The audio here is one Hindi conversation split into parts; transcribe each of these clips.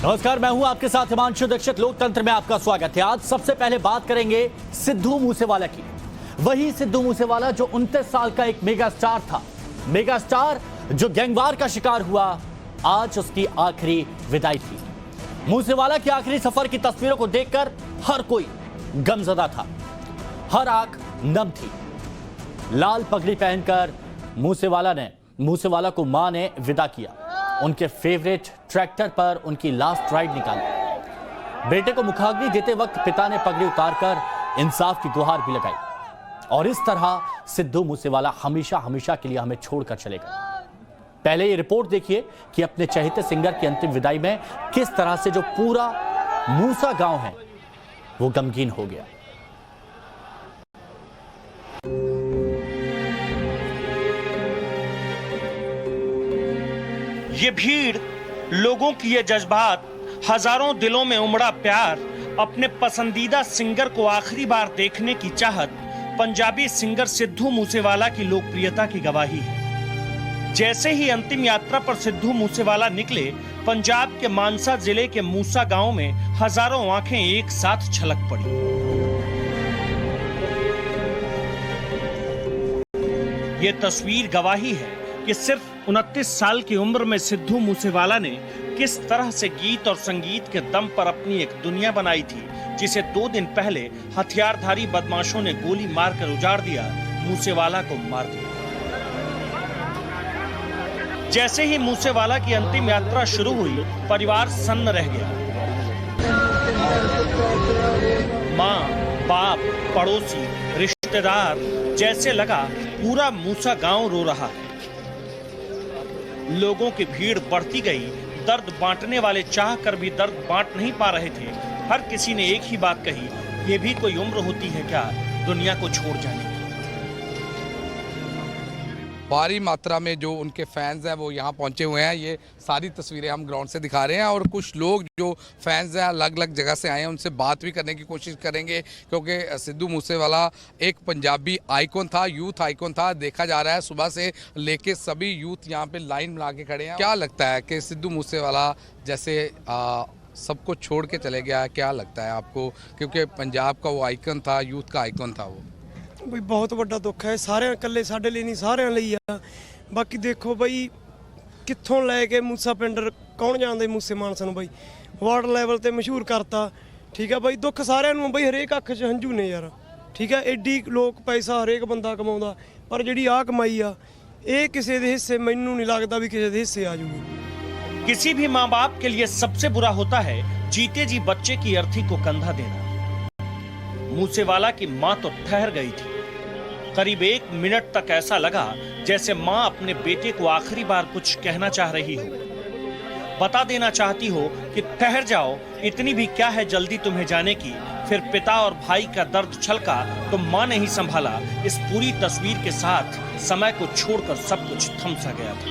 नमस्कार, मैं हूं आपके साथ हिमांशु दीक्षित। लोकतंत्र में आपका स्वागत है। आज सबसे पहले बात करेंगे सिद्धू मूसेवाला की। वही सिद्धू मूसेवाला जो 29 साल का एक मेगा स्टार था, मेगा स्टार जो गैंगवार का शिकार हुआ। आज उसकी आखिरी विदाई थी। मूसेवाला की आखिरी सफर की तस्वीरों को देखकर हर कोई गमजदा था, हर आंख नम थी। लाल पगड़ी पहनकर मूसेवाला को मां ने विदा किया। उनके फेवरेट ट्रैक्टर पर उनकी लास्ट राइड निकाली। बेटे को मुखाग्नि देते वक्त पिता ने पगड़ी उतारकर इंसाफ की गुहार भी लगाई। और इस तरह सिद्धू मूसेवाला हमेशा हमेशा के लिए हमें छोड़कर चले गए। पहले ये रिपोर्ट देखिए कि अपने चहेते सिंगर की अंतिम विदाई में किस तरह से जो पूरा मूसा गांव है वो गमगीन हो गया। ये भीड़, लोगों की ये जज्बात, हजारों दिलों में उमड़ा प्यार, अपने पसंदीदा सिंगर को आखिरी बार देखने की चाहत, पंजाबी सिंगर सिद्धू मूसेवाला की लोकप्रियता की गवाही है। जैसे ही अंतिम यात्रा पर सिद्धू मूसेवाला निकले, पंजाब के मानसा जिले के मूसा गांव में हजारों आंखें एक साथ छलक पड़ी। ये तस्वीर गवाही है कि सिर्फ 29 साल की उम्र में सिद्धू मूसेवाला ने किस तरह से गीत और संगीत के दम पर अपनी एक दुनिया बनाई थी, जिसे 2 दिन पहले हथियारधारी बदमाशों ने गोली मारकर उजाड़ दिया। मूसेवाला को मार दिया। जैसे ही मूसेवाला की अंतिम यात्रा शुरू हुई, परिवार सन्न रह गया। माँ, बाप, पड़ोसी, रिश्तेदार, जैसे लगा पूरा मूसा गांव रो रहा है। लोगों की भीड़ बढ़ती गई। दर्द बांटने वाले चाह कर भी दर्द बांट नहीं पा रहे थे। हर किसी ने एक ही बात कही, ये भी कोई उम्र होती है क्या दुनिया को छोड़ जाने की। भारी मात्रा में जो उनके फैंस हैं वो यहाँ पहुँचे हुए हैं। ये सारी तस्वीरें हम ग्राउंड से दिखा रहे हैं और कुछ लोग जो फैंस हैं अलग अलग जगह से आए हैं, उनसे बात भी करने की कोशिश करेंगे, क्योंकि सिद्धू मूसेवाला एक पंजाबी आइकॉन था, यूथ आइकॉन था। देखा जा रहा है सुबह से लेके सभी यूथ यहाँ पे लाइन बना के खड़े हैं। क्या लगता है कि सिद्धू मूसेवाला जैसे सबको छोड़ के चले गया, क्या लगता है आपको? क्योंकि पंजाब का वो आइकन था, यूथ का आइकन था वो। ਬਈ ਬਹੁਤ ਵੱਡਾ ਦੁੱਖ ਹੈ ਸਾਰਿਆਂ ਇਕੱਲੇ ਸਾਡੇ ਲਈ ਨਹੀਂ, ਸਾਰਿਆਂ ਲਈ ਆ। ਬਾਕੀ ਦੇਖੋ ਬਈ ਕਿੱਥੋਂ ਲੈ ਕੇ ਮੂਸਾ ਪਿੰਡ ਕੌਣ ਜਾਣਦਾ ਮੂਸੇ ਮਾਨਸਾ ਨੂੰ ਬਈ ਵਰਲਡ ਲੈਵਲ ਤੇ ਮਸ਼ਹੂਰ ਕਰਤਾ। ਠੀਕ ਆ ਬਈ, ਦੁੱਖ ਸਾਰਿਆਂ ਨੂੰ ਬਈ, ਹਰੇਕ ਅੱਖ 'ਚ ਹੰਝੂ ਨੇ ਯਾਰ। ਠੀਕ ਆ, ਐਡੀ ਲੋਕ ਪੈਸਾ ਹਰੇਕ ਬੰਦਾ ਕਮਾਉਂਦਾ, ਪਰ ਜਿਹੜੀ ਆ ਕਮਾਈ ਆ ਇਹ ਕਿਸੇ ਦੇ ਹਿੱਸੇ ਮੈਨੂੰ ਨਹੀਂ ਲੱਗਦਾ ਵੀ ਕਿਸੇ ਦੇ ਹਿੱਸੇ ਆ ਜੂਗੀ। किसी भी माँ बाप के लिए सबसे बुरा होता है जीते जी बच्चे की अर्थी को कंधा देना। मूसेवाला की माँ तो ठहर गई थी। करीब 1 मिनट तक ऐसा लगा जैसे माँ अपने बेटे को आखिरी बार कुछ कहना चाह रही हो, बता देना चाहती हो कि ठहर जाओ, इतनी भी क्या है जल्दी तुम्हें जाने की। फिर पिता और भाई का दर्द छलका तो माँ ने ही संभाला। इस पूरी तस्वीर के साथ समय को छोड़कर सब कुछ थम सा गया था।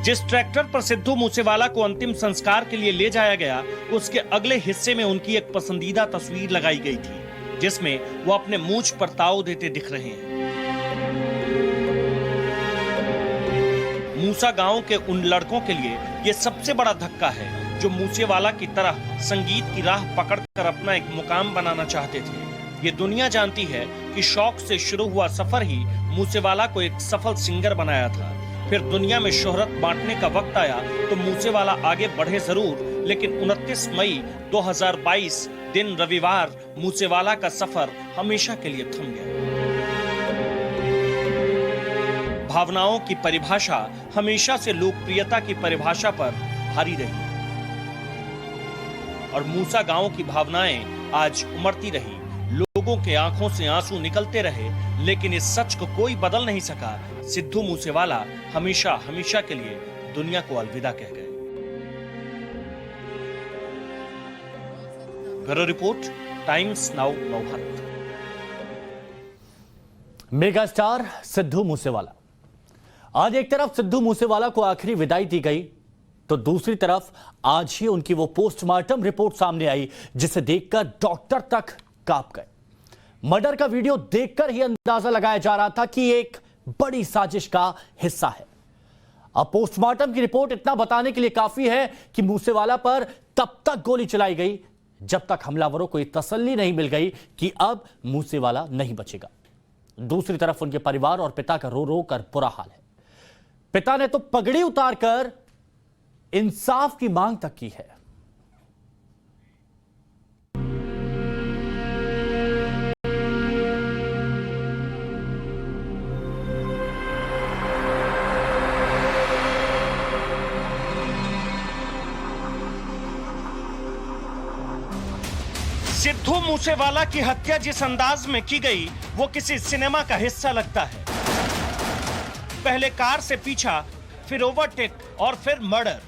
जिस ट्रैक्टर पर सिद्धू मूसेवाला को अंतिम संस्कार के लिए ले जाया गया, उसके अगले हिस्से में उनकी एक पसंदीदा तस्वीर लगाई गई थी, जिसमें वो अपने मूंछ पर ताव देते दिख रहे हैं। मूसा गांव के उन लड़कों के लिए ये सबसे बड़ा धक्का है जो मूसेवाला की तरह संगीत की राह पकड़कर अपना एक मुकाम बनाना चाहते थे। ये दुनिया जानती है कि शौक से शुरू हुआ सफर ही मूसेवाला को एक सफल सिंगर बनाया था। फिर दुनिया में शोहरत बांटने का वक्त आया तो मूसेवाला आगे बढ़े जरूर, लेकिन 29 मई 2022 दिन रविवार मूसेवाला का सफर हमेशा के लिए थम गया। भावनाओं की परिभाषा हमेशा से लोकप्रियता की परिभाषा पर भारी रही और मूसा गांव की भावनाएं आज उमड़ती रही। लोगों के आंखों से आंसू निकलते रहे, लेकिन इस सच को कोई बदल नहीं सका। सिद्धू मूसेवाला हमेशा हमेशा के लिए दुनिया को अलविदा कह गए। Bureau report, times now Navbharat. Mega star Sidhu Moosewala. आज एक तरफ सिद्धू मूसेवाला को आखिरी विदाई दी गई, तो दूसरी तरफ आज ही उनकी वो पोस्टमार्टम रिपोर्ट सामने आई जिसे देखकर डॉक्टर तक कांप गए। मर्डर का वीडियो देखकर ही अंदाजा लगाया जा रहा था कि एक बड़ी साजिश का हिस्सा है। अब पोस्टमार्टम की रिपोर्ट इतना बताने के लिए काफी है कि मूसेवाला पर तब तक गोली चलाई गई जब तक हमलावरों को यह तसल्ली नहीं मिल गई कि अब मूसेवाला नहीं बचेगा। दूसरी तरफ उनके परिवार और पिता का रो रो कर बुरा हाल है। पिता ने तो पगड़ी उतारकर इंसाफ की मांग तक की है। सिद्धू मूसेवाला की हत्या जिस अंदाज में की गई वो किसी सिनेमा का हिस्सा लगता है। पहले कार से पीछा, फिर ओवरटेक और फिर मर्डर।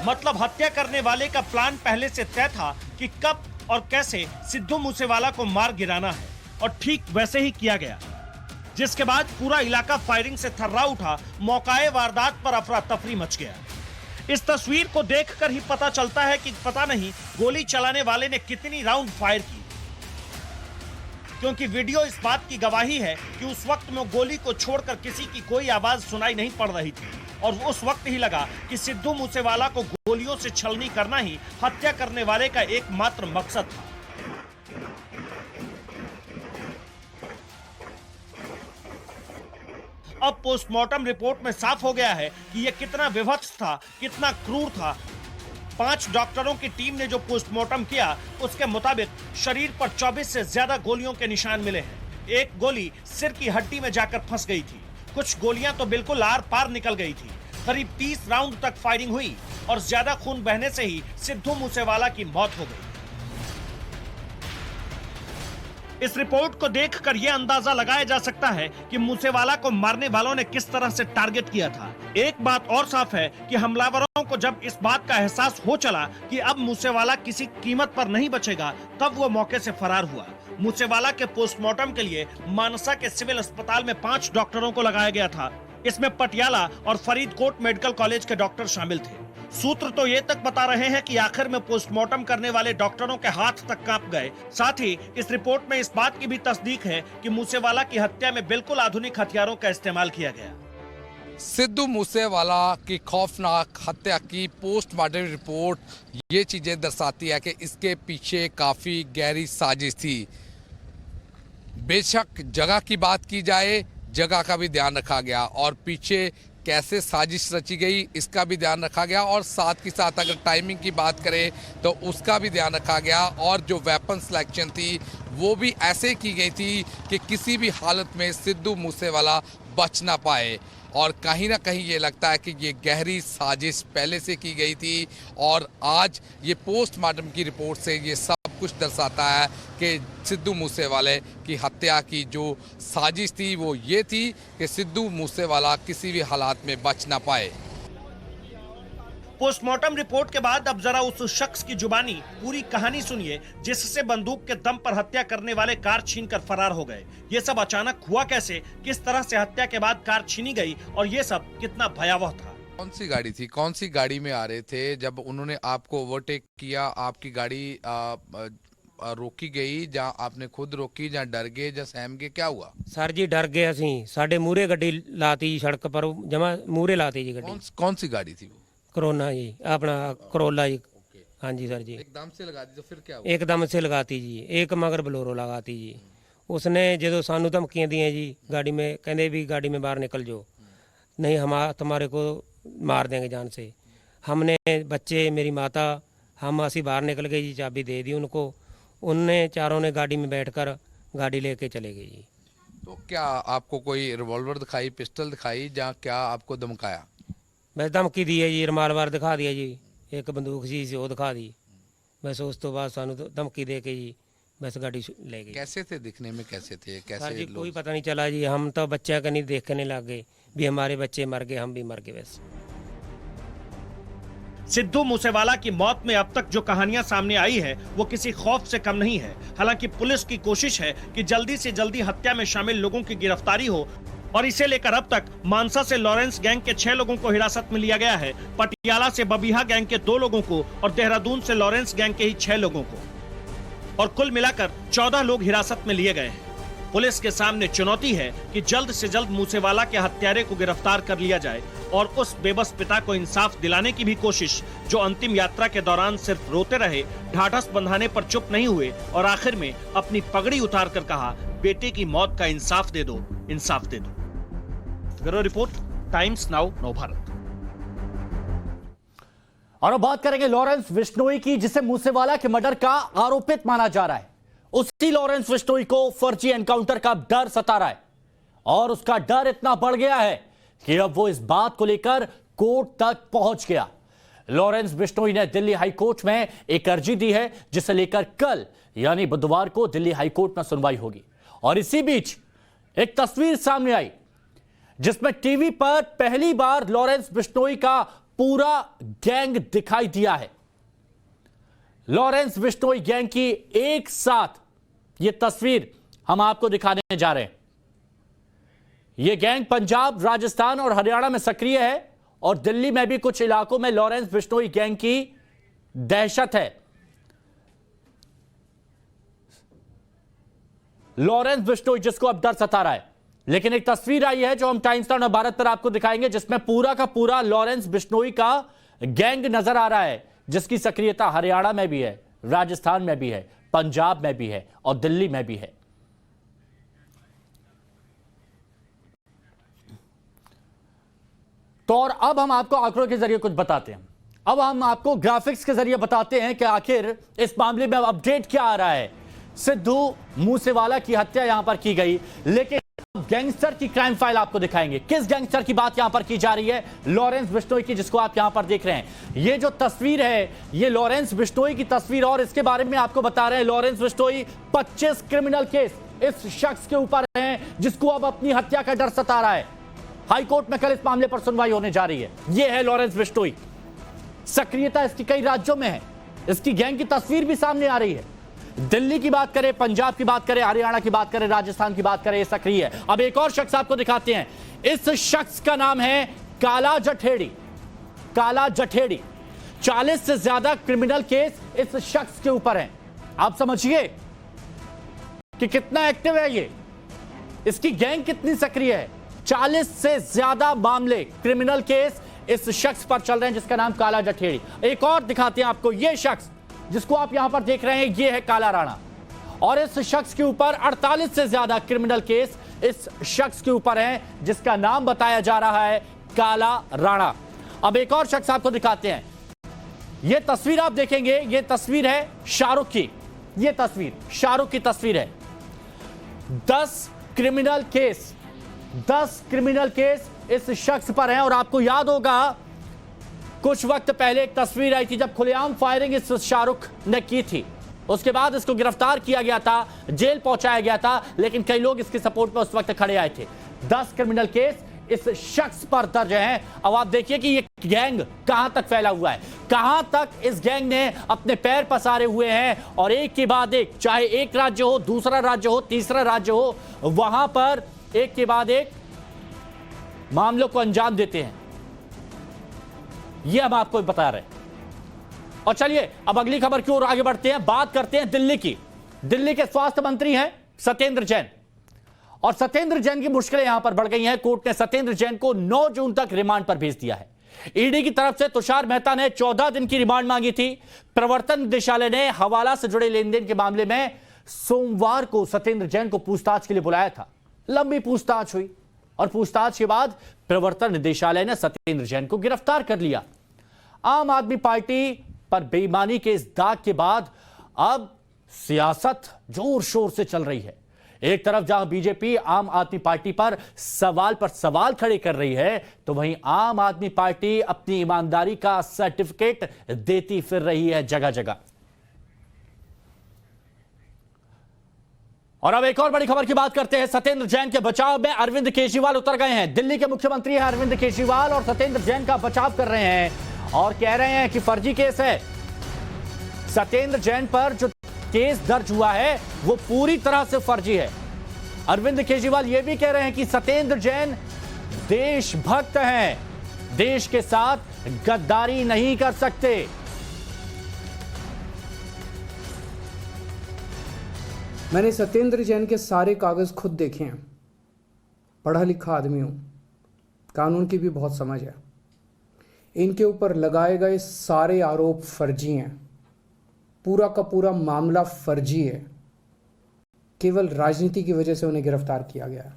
मतलब हत्या करने वाले का प्लान पहले से तय था कि कब और कैसे सिद्धू मूसेवाला को मार गिराना है, और ठीक वैसे ही किया गया। जिसके बाद पूरा इलाका फायरिंग से थर्रा उठा। मौकाए वारदात पर अफरा तफरी मच गया। इस तस्वीर को देखकर ही पता चलता है कि पता नहीं गोली चलाने वाले ने कितनी राउंड फायर की, क्योंकि वीडियो इस बात की गवाही है कि उस वक्त में गोली को छोड़कर किसी की कोई आवाज सुनाई नहीं पड़ रही थी, और उस वक्त ही लगा कि सिद्धू मूसेवाला को गोलियों से छलनी करना ही हत्या करने वाले का एकमात्र मकसद था। अब पोस्टमार्टम रिपोर्ट में साफ हो गया है कि यह कितना विभत्स था, कितना क्रूर था। 5 डॉक्टरों की टीम ने जो पोस्टमार्टम किया उसके मुताबिक शरीर पर 24 से ज्यादा गोलियों के निशान मिले हैं। एक गोली सिर की हड्डी में जाकर फंस गई थी, कुछ गोलियां तो बिल्कुल आर पार निकल गई थी। करीब 30 राउंड तक फायरिंग हुई और ज्यादा खून बहने से ही सिद्धू मूसेवाला की मौत हो गई। इस रिपोर्ट को देखकर यह अंदाजा लगाया जा सकता है कि मूसेवाला को मारने वालों ने किस तरह से टारगेट किया था। एक बात और साफ है कि हमलावरों को जब इस बात का एहसास हो चला कि अब मूसेवाला किसी कीमत पर नहीं बचेगा, तब वो मौके से फरार हुआ। मूसेवाला के पोस्टमार्टम के लिए मानसा के सिविल अस्पताल में 5 डॉक्टरों को लगाया गया था। इसमें पटियाला और फरीदकोट मेडिकल कॉलेज के डॉक्टर शामिल थे। सूत्र तो ये तक बता रहे हैं कि आखिर में पोस्टमार्टम करने वाले डॉक्टरों के हाथ तक कांप गए। साथ ही इस रिपोर्ट में इस बात की भी तस्दीक है कि मूसेवाला की हत्या में बिल्कुल आधुनिक हथियारों का इस्तेमाल किया गया। सिद्धू मूसेवाला की खौफनाक हत्या की पोस्टमार्टम रिपोर्ट ये चीजें दर्शाती है कि इसके पीछे काफी गहरी साजिश थी। बेशक जगह की बात की जाए, जगह का भी ध्यान रखा गया और पीछे कैसे साजिश रची गई इसका भी ध्यान रखा गया, और साथ ही साथ अगर टाइमिंग की बात करें तो उसका भी ध्यान रखा गया। और जो वेपन सिलेक्शन थी वो भी ऐसे की गई थी कि किसी भी हालत में सिद्धू मूसेवाला बच ना पाए। और कहीं ना कहीं ये लगता है कि ये गहरी साजिश पहले से की गई थी, और आज ये पोस्टमार्टम की रिपोर्ट से ये सब कुछ दर्शाता है कि सिद्धू मूसेवाले की हत्या की जो साजिश थी वो ये थी कि सिद्धू मूसेवाला किसी भी हालात में बच ना पाए। पोस्टमार्टम रिपोर्ट के बाद अब जरा उस शख्स की जुबानी पूरी कहानी सुनिए जिससे बंदूक के दम पर हत्या करने वाले कार छीनकर फरार हो गए। ये सब अचानक हुआ कैसे, किस तरह से हत्या के बाद कार छीनी गई, और ये सब कितना भयावह था। कौन सी गाड़ी थी, कौन सी गाड़ी में आ रहे थे जब उन्होंने आपको ओवरटेक किया? आपकी गाड़ी रोकी गई, ਜਾਂ आपने खुद रोकी, ਜਾਂ डर गए, ਜਾਂ सहम गए, क्या हुआ? सर जी डर गए ਅਸੀਂ ਸਾਡੇ ਮੂਹਰੇ ਗੱਡੀ ਲਾਤੀ ਸੜਕ ਪਰ ਜਮਾ ਮੂਹਰੇ ਲਾਤੀ ਜੀ ਗੱਡੀ। कौन सी गाड़ी थी वो? कोरोना जी अपना करोला जी। हाँ जी सर जी एकदम से लगा दी तो फिर क्या हुआ? एकदम से लगाती जी, एक मगर बलोरो लगाती जी। उसने जो सानू धमकियाँ दी जी गाड़ी में, कहते भी गाड़ी में बाहर निकल जाओ, नहीं हम तुम्हारे को मार देंगे जान से। हमने बच्चे, मेरी माता, हम असी बाहर निकल गए जी, चाबी दे दी उनको। उनने चारों ने गाड़ी में बैठकर गाड़ी लेके चले गए जी। तो क्या आपको कोई रिवॉल्वर दिखाई, पिस्टल दिखाई, या क्या आपको धमकाया? बस धमकी दी है जी, रिवाल्वर दिखा दिया जी, एक बंदूक सी वो दिखा दी। बस उस तो बाद सानू धमकी दे के जी बस गाड़ी ले गई। कैसे थे दिखने में, कैसे थे, कैसे सर जी लोग? कोई पता नहीं चला जी, हम तो बच्चा का नहीं देखने लग गए भी हमारे बच्चे मर गए, हम भी मर गए। बस सिद्धू मूसेवाला की मौत में अब तक जो कहानियां सामने आई है वो किसी खौफ से कम नहीं है। हालांकि पुलिस की कोशिश है कि जल्दी से जल्दी हत्या में शामिल लोगों की गिरफ्तारी हो, और इसे लेकर अब तक मानसा से लॉरेंस गैंग के 6 लोगों को हिरासत में लिया गया है, पटियाला से बबीहा गैंग के 2 लोगों को और देहरादून से लॉरेंस गैंग के ही 6 लोगों को, और कुल मिलाकर 14 लोग हिरासत में लिए गए हैं। पुलिस के सामने चुनौती है कि जल्द से जल्द मूसेवाला के हत्यारे को गिरफ्तार कर लिया जाए और उस बेबस पिता को इंसाफ दिलाने की भी कोशिश, जो अंतिम यात्रा के दौरान सिर्फ रोते रहे, ढाढ़स बंधाने पर चुप नहीं हुए और आखिर में अपनी पगड़ी उतार कर कहा, बेटे की मौत का इंसाफ दे दो, इंसाफ दे दो। Bureau report, times now, Navbharat. और अब बात करेंगे लॉरेंस बिश्नोई की, जिसे मूसेवाला के मर्डर का आरोपित माना जा रहा है। उसी लॉरेंस बिश्नोई को फर्जी एनकाउंटर का डर सता रहा है और उसका डर इतना बढ़ गया है कि अब वो इस बात को लेकर कोर्ट तक पहुंच गया। लॉरेंस बिश्नोई ने दिल्ली हाईकोर्ट में एक अर्जी दी है, जिसे लेकर कल यानी बुधवार को दिल्ली हाईकोर्ट में सुनवाई होगी। और इसी बीच एक तस्वीर सामने आई जिसमें टीवी पर पहली बार लॉरेंस बिश्नोई का पूरा गैंग दिखाई दिया है। लॉरेंस बिश्नोई गैंग की एक साथ ये तस्वीर हम आपको दिखाने जा रहे हैं। यह गैंग पंजाब, राजस्थान और हरियाणा में सक्रिय है और दिल्ली में भी कुछ इलाकों में लॉरेंस बिश्नोई गैंग की दहशत है। लॉरेंस बिश्नोई जिसको अब डर सता रहा है, लेकिन एक तस्वीर आई है जो हम टाइम्स नाउ भारत पर आपको दिखाएंगे, जिसमें पूरा का पूरा लॉरेंस बिश्नोई का गैंग नजर आ रहा है, जिसकी सक्रियता हरियाणा में भी है, राजस्थान में भी है, पंजाब में भी है और दिल्ली में भी है। तो और अब हम आपको आंकड़ों के जरिए कुछ बताते हैं। अब हम आपको ग्राफिक्स के जरिए बताते हैं कि आखिर इस मामले में अपडेट क्या आ रहा है। सिद्धू मूसेवाला की हत्या यहां पर की गई, लेकिन गैंगस्टर की क्राइम फाइल आपको दिखाएंगे। किस गैंगस्टर की बात यहां पर की जा रही है? लॉरेंस बिश्नोई की, जिसको आप यहां पर देख रहे हैं। ये जो तस्वीर है, ये लॉरेंस बिश्नोई की तस्वीर, और इसके बारे में आपको बता रहे हैं लॉरेंस बिश्नोई 25 क्रिमिनल केस इस शख्स के ऊपर हैं, जिसको अब अपनी हत्या का डर सता रहा है। हाईकोर्ट में कल इस मामले पर सुनवाई होने जा रही है। यह है लॉरेंस बिश्नोई, सक्रियता इसकी कई राज्यों में है, इसकी गैंग की तस्वीर भी सामने आ रही है। दिल्ली की बात करें, पंजाब की बात करें, हरियाणा की बात करें, राजस्थान की बात करें, ये सक्रिय है। अब एक और शख्स आपको दिखाते हैं। इस शख्स का नाम है काला जठेड़ी। काला जठेड़ी, 40 से ज्यादा क्रिमिनल केस इस शख्स के ऊपर हैं। आप समझिए कि कितना एक्टिव है ये, इसकी गैंग कितनी सक्रिय है। 40 से ज्यादा मामले, क्रिमिनल केस इस शख्स पर चल रहे हैं, जिसका नाम काला जठेड़ी। एक और दिखाते हैं आपको। यह शख्स जिसको आप यहां पर देख रहे हैं, यह है काला राणा, और इस शख्स के ऊपर 48 से ज्यादा क्रिमिनल केस इस शख्स के ऊपर हैं, जिसका नाम बताया जा रहा है काला राणा। अब एक और शख्स आपको दिखाते हैं। यह तस्वीर आप देखेंगे, यह तस्वीर है शाहरुख की। यह तस्वीर शाहरुख की तस्वीर है। 10 क्रिमिनल केस इस शख्स पर हैं। और आपको याद होगा कुछ वक्त पहले एक तस्वीर आई थी जब खुलेआम फायरिंग इस शाहरुख ने की थी। उसके बाद इसको गिरफ्तार किया गया था, जेल पहुंचाया गया था, लेकिन कई लोग इसके सपोर्ट में उस वक्त खड़े आए थे। 10 क्रिमिनल केस इस शख्स पर दर्ज हैं। अब आप देखिए कि ये गैंग कहां तक फैला हुआ है, कहां तक इस गैंग ने अपने पैर पसारे हुए हैं, और एक के बाद एक, चाहे एक राज्य हो, दूसरा राज्य हो, तीसरा राज्य हो, वहां पर एक के बाद एक मामलों को अंजाम देते हैं। यह हम आपको बता रहे हैं। और चलिए अब अगली खबर की ओर आगे बढ़ते हैं। बात करते हैं दिल्ली की। दिल्ली के स्वास्थ्य मंत्री हैं सत्येंद्र जैन, और सत्येंद्र जैन की मुश्किलें यहां पर बढ़ गई हैं। कोर्ट ने सत्येंद्र जैन को 9 जून तक रिमांड पर भेज दिया है। ईडी की तरफ से तुषार मेहता ने 14 दिन की रिमांड मांगी थी। प्रवर्तन निदेशालय ने हवाला से जुड़े लेन देन के मामले में सोमवार को सत्येंद्र जैन को पूछताछ के लिए बुलाया था। लंबी पूछताछ हुई और पूछताछ के बाद प्रवर्तन निदेशालय ने सत्येंद्र जैन को गिरफ्तार कर लिया। आम आदमी पार्टी पर बेईमानी के इस दाग के बाद अब सियासत जोर शोर से चल रही है। एक तरफ जहां बीजेपी आम आदमी पार्टी पर सवाल खड़े कर रही है, तो वहीं आम आदमी पार्टी अपनी ईमानदारी का सर्टिफिकेट देती फिर रही है जगह जगह। और अब एक और बड़ी खबर की बात करते हैं। सत्येंद्र जैन के बचाव में अरविंद केजरीवाल उतर गए हैं। दिल्ली के मुख्यमंत्री हैं अरविंद केजरीवाल, और सत्येंद्र जैन का बचाव कर रहे हैं और कह रहे हैं कि फर्जी केस है। सत्येंद्र जैन पर जो केस दर्ज हुआ है वो पूरी तरह से फर्जी है। अरविंद केजरीवाल यह भी कह रहे हैं कि सत्येंद्र जैन देशभक्त हैं, देश के साथ गद्दारी नहीं कर सकते। मैंने सत्येंद्र जैन के सारे कागज़ खुद देखे हैं, पढ़ा लिखा आदमी हूँ, कानून की भी बहुत समझ है। इनके ऊपर लगाए गए सारे आरोप फर्जी हैं, पूरा का पूरा मामला फर्जी है। केवल राजनीति की वजह से उन्हें गिरफ्तार किया गया है।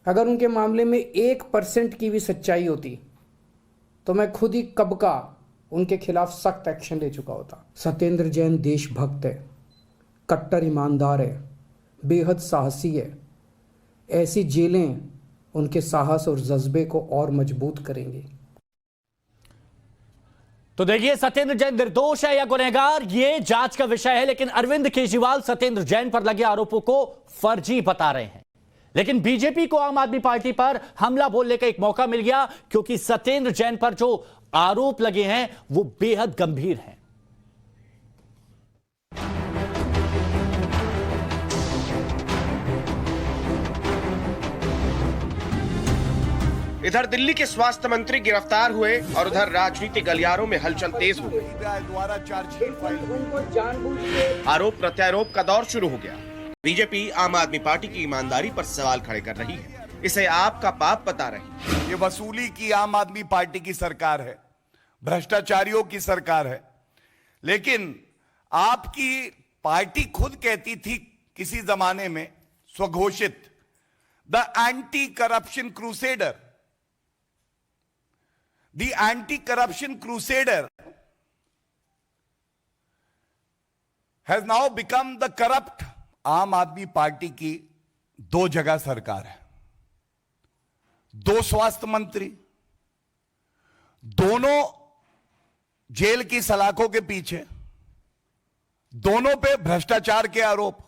अगर उनके मामले में 1% की भी सच्चाई होती तो मैं खुद ही कब का उनके खिलाफ सख्त एक्शन ले चुका होता। सत्येंद्र जैन देशभक्त है, कट्टर ईमानदार है, बेहद साहसी है। ऐसी जेलें उनके साहस और जज्बे को और मजबूत करेंगी। तो देखिए, सत्येंद्र जैन निर्दोष है या गुनहगार, ये जांच का विषय है। लेकिन अरविंद केजरीवाल सत्येंद्र जैन पर लगे आरोपों को फर्जी बता रहे हैं। लेकिन बीजेपी को आम आदमी पार्टी पर हमला बोलने का एक मौका मिल गया, क्योंकि सत्येंद्र जैन पर जो आरोप लगे हैं वो बेहद गंभीर हैं। इधर दिल्ली के स्वास्थ्य मंत्री गिरफ्तार हुए और उधर राजनीतिक गलियारों में हलचल तेज हो गई। आरोप प्रत्यारोप का दौर शुरू हो गया। बीजेपी आम आदमी पार्टी की ईमानदारी पर सवाल खड़े कर रही है, इसे आपका पाप बता रही है। ये वसूली की आम आदमी पार्टी की सरकार है, भ्रष्टाचारियों की सरकार है। लेकिन आपकी पार्टी खुद कहती थी किसी जमाने में स्वघोषित the anti corruption crusader, the anti corruption crusader has now become the corrupt. Aam Aadmi party की 2 जगह सरकार है, 2 स्वास्थ्य मंत्री, दोनों जेल की सलाखों के पीछे, दोनों पे भ्रष्टाचार के आरोप।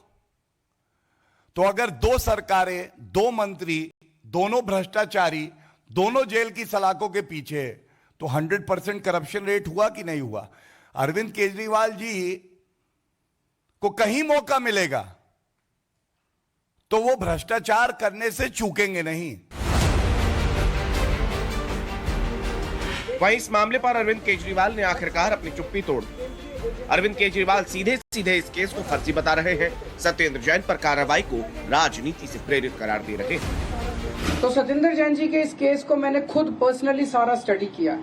तो अगर 2 सरकारें, 2 मंत्री, दोनों भ्रष्टाचारी, दोनों जेल की सलाखों के पीछे, तो 100% करप्शन रेट हुआ कि नहीं हुआ? अरविंद केजरीवाल जी को कहीं मौका मिलेगा तो वो भ्रष्टाचार करने से चूकेंगे नहीं। वहीं इस मामले पर अरविंद केजरीवाल ने आखिरकार अपनी चुप्पी तोड़ दी। अरविंद केजरीवाल सीधे सीधे इस केस को फर्जी बता रहे हैं, सत्येंद्र जैन पर कार्रवाई को राजनीति से प्रेरित करार दे रहे हैं। तो सत्येंद्र जैन जी के इस केस को मैंने खुद पर्सनली सारा स्टडी किया।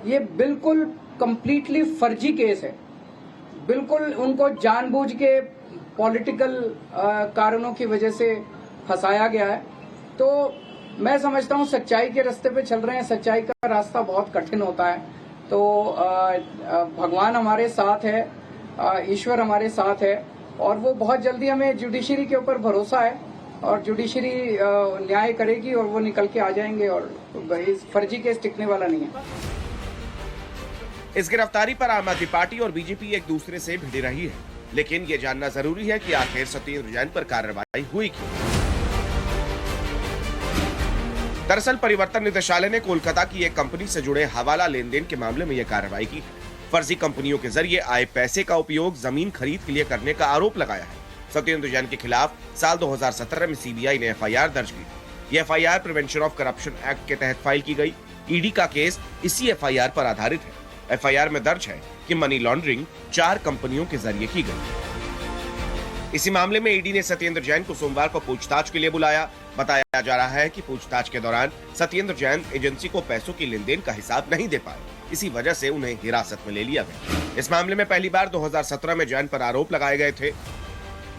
ये बिल्कुल कंप्लीटली फर्जी केस है। बिल्कुल उनको जानबूझ के पॉलिटिकल कारणों की वजह से फंसाया गया है। तो मैं समझता हूँ सच्चाई के रास्ते पे चल रहे हैं। सच्चाई का रास्ता बहुत कठिन होता है। तो भगवान हमारे साथ है, ईश्वर हमारे साथ है, और वो बहुत जल्दी, हमें जुडिशरी के ऊपर भरोसा है और जुडिशरी न्याय करेगी और वो निकल के आ जाएंगे और इस फर्जी केस टिकने वाला नहीं है। इस गिरफ्तारी पर आम आदमी पार्टी और बीजेपी एक दूसरे से भिड़ी रही है, लेकिन ये जानना जरूरी है कि आखिर सत्येंद्र जैन पर कार्रवाई हुई क्यों। दरअसल परिवर्तन निदेशालय ने कोलकाता की एक कंपनी से जुड़े हवाला लेन देन के मामले में यह कार्रवाई की। फर्जी कंपनियों के जरिए आए पैसे का उपयोग जमीन खरीद के लिए करने का आरोप लगाया है। सत्येंद्र जैन के खिलाफ साल 2017 में सीबीआई ने एफआईआर दर्ज की। यह FIR prevention of corruption act के तहत फाइल की गई। ईडी का केस इसी एफआईआर पर आधारित है। एफआईआर में दर्ज है कि मनी लॉन्ड्रिंग 4 कंपनियों के जरिए की गई। इसी मामले में ईडी ने सत्येंद्र जैन को सोमवार को पूछताछ के लिए बुलाया। बताया जा रहा है कि पूछताछ के दौरान सत्येंद्र जैन एजेंसी को पैसों की लेन देन का हिसाब नहीं दे पाए, इसी वजह से उन्हें हिरासत में ले लिया गया। इस मामले में पहली बार 2017 में जैन पर आरोप लगाए गए थे।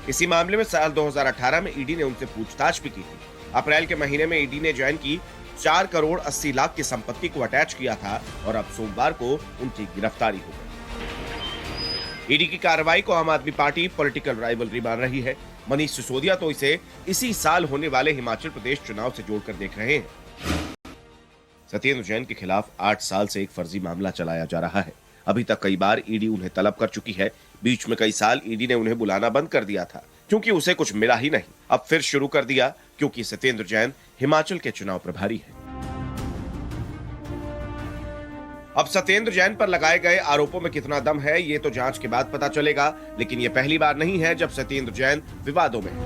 इसी मामले में साल 2018 में ईडी ने उनसे पूछताछ भी की थी। अप्रैल के महीने में ईडी ने जैन की 4 करोड़ 80 लाख की संपत्ति को अटैच किया था और अब सोमवार को उनकी गिरफ्तारी हो गई। ईडी की कार्रवाई को आम आदमी पार्टी पॉलिटिकल राइवलरी मान रही है। मनीष सिसोदिया तो इसे इसी साल होने वाले हिमाचल प्रदेश चुनाव से जोड़कर देख रहे हैं। सत्येंद्र जैन के खिलाफ 8 साल से एक फर्जी मामला चलाया जा रहा है। अभी तक कई बार ईडी उन्हें तलब कर चुकी है। बीच में कई साल ईडी ने उन्हें बुलाना बंद कर दिया था क्योंकि उसे कुछ मिला ही नहीं। अब फिर शुरू कर दिया क्योंकि सत्येंद्र जैन हिमाचल के चुनाव प्रभारी हैं। अब सत्येंद्र जैन पर लगाए गए आरोपों में कितना दम है ये तो जांच के बाद पता चलेगा, लेकिन ये पहली बार नहीं है जब सत्येंद्र जैन विवादों में है।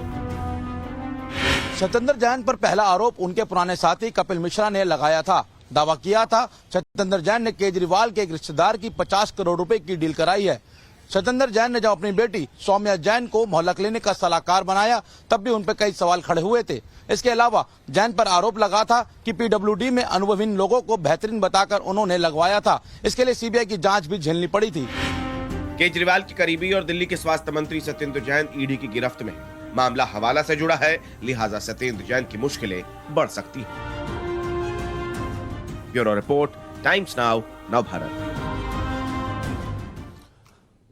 सत्येंद्र जैन पर पहला आरोप उनके पुराने साथी कपिल मिश्रा ने लगाया था। दावा किया था सत्येंद्र जैन ने केजरीवाल के एक रिश्तेदार की 50 करोड़ रुपए की डील कराई है। सत्येंद्र जैन ने जब अपनी बेटी सौम्या जैन को मोहल्ला क्लिनिक का सलाहकार बनाया तब भी उन पर कई सवाल खड़े हुए थे। इसके अलावा जैन पर आरोप लगा था कि पीडब्ल्यूडी में अनुभवहीन लोगों को बेहतरीन बताकर उन्होंने लगवाया था। इसके लिए सीबीआई की जांच भी झेलनी पड़ी थी। केजरीवाल की करीबी और दिल्ली के स्वास्थ्य मंत्री सत्येंद्र जैन ईडी की गिरफ्त में। मामला हवाला से जुड़ा है, लिहाजा सत्येंद्र जैन की मुश्किलें बढ़ सकती हैं। Bureau report, times now, Navbharat.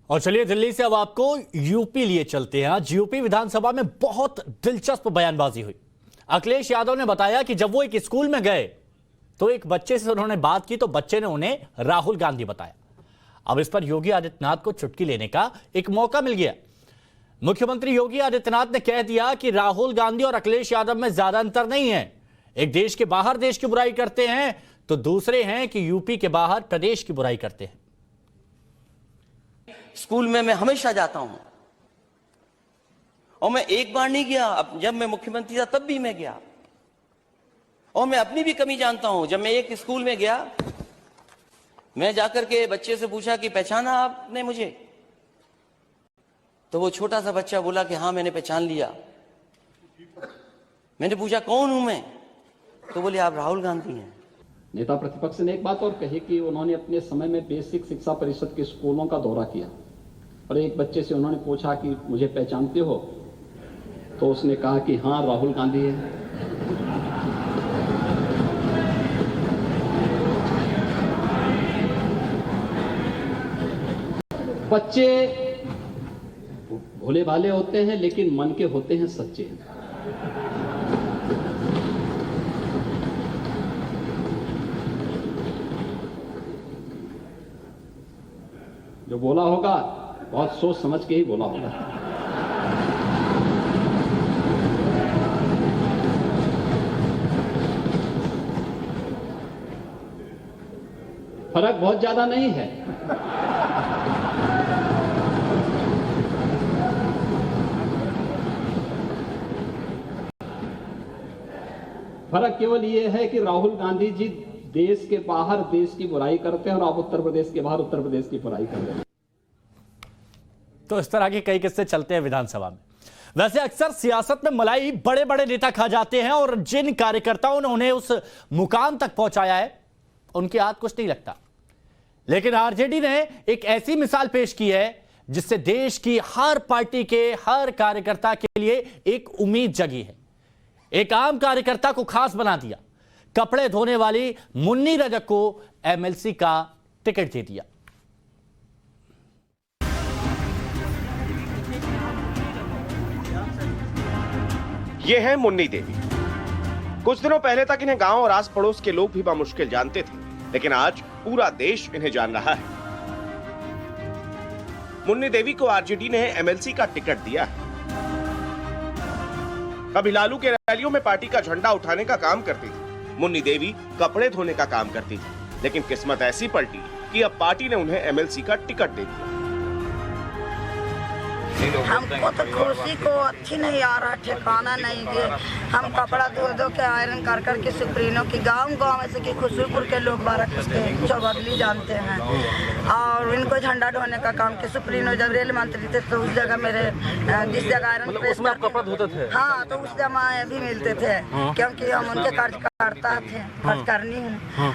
और चलिए दिल्ली से अब आपको यूपी लिए चलते हैं। आज यूपी विधानसभा में बहुत दिलचस्प बयानबाजी हुई। अखिलेश यादव ने बताया कि जब वो एक स्कूल में गए तो एक बच्चे से उन्होंने बात की तो बच्चे ने उन्हें राहुल गांधी बताया। अब इस पर योगी आदित्यनाथ को चुटकी लेने का एक मौका मिल गया। मुख्यमंत्री योगी आदित्यनाथ ने कह दिया कि राहुल गांधी और अखिलेश यादव में ज्यादा अंतर नहीं है। एक देश के बाहर देश की बुराई करते हैं तो दूसरे हैं कि यूपी के बाहर प्रदेश की बुराई करते हैं। स्कूल में मैं हमेशा जाता हूं और मैं एक बार नहीं गया, अब जब मैं मुख्यमंत्री था तब भी मैं गया और मैं अपनी भी कमी जानता हूं। जब मैं एक स्कूल में गया, मैं जाकर के बच्चे से पूछा कि पहचाना आपने मुझे? तो वो छोटा सा बच्चा बोला कि हाँ मैंने पहचान लिया। मैंने पूछा कौन हूं मैं? तो बोले आप राहुल गांधी हैं। नेता प्रतिपक्ष ने एक बात और कही कि उन्होंने अपने समय में बेसिक शिक्षा परिषद के स्कूलों का दौरा किया और एक बच्चे से उन्होंने पूछा कि मुझे पहचानते हो? तो उसने कहा कि हाँ राहुल गांधी है। बच्चे भोले भाले होते हैं लेकिन मन के होते हैं सच्चे। जो बोला होगा बहुत सोच समझ के ही बोला होगा। फर्क बहुत ज्यादा नहीं है। फर्क केवल ये है कि राहुल गांधी जी देश के बाहर देश की बुराई करते हैं और आप उत्तर प्रदेश के बाहर उत्तर प्रदेश की बुराई कर रहे हैं। तो इस तरह के कई किस्से चलते हैं विधानसभा में। वैसे अक्सर सियासत में मलाई बड़े बड़े नेता खा जाते हैं और जिन कार्यकर्ताओं ने उन्हें उस मुकाम तक पहुंचाया है उनके हाथ कुछ नहीं लगता। लेकिन आरजेडी ने एक ऐसी मिसाल पेश की है जिससे देश की हर पार्टी के हर कार्यकर्ता के लिए एक उम्मीद जगी है। एक आम कार्यकर्ता को खास बना दिया। कपड़े धोने वाली मुन्नी रजक को एमएलसी का टिकट दे दिया। ये है मुन्नी देवी। कुछ दिनों पहले तक इन्हें गांव और आस पड़ोस के लोग भी बामुश्किल जानते थे, लेकिन आज पूरा देश इन्हें जान रहा है। मुन्नी देवी को आरजेडी ने एमएलसी का टिकट दिया है। कभी लालू के रैलियों में पार्टी का झंडा उठाने का काम करती थी, मुन्नी देवी कपड़े धोने का काम करती थी। लेकिन किस्मत ऐसी पलटी कि अब पार्टी ने उन्हें एमएलसी का टिकट दे दिया। हमको तो खुशी को अच्छी नहीं आ रहा, ठिकाना नहीं है। हम कपड़ा धो धो के आयरन कर कर के सुप्रीनो की गांव में से कि खुशबूपुर के लोग 12 के चौबगली जानते हैं और इनको झंडा ढोने का काम कि सुप्रीनो जब रेल मंत्री थे तो उस जगह मेरे जिस जगह आयरन प्रेस में कपड़ा धोते थे, हाँ तो उस जगह भी मिलते थे क्योंकि हम उनके कार्यकर्ता थे, खर्च करनी है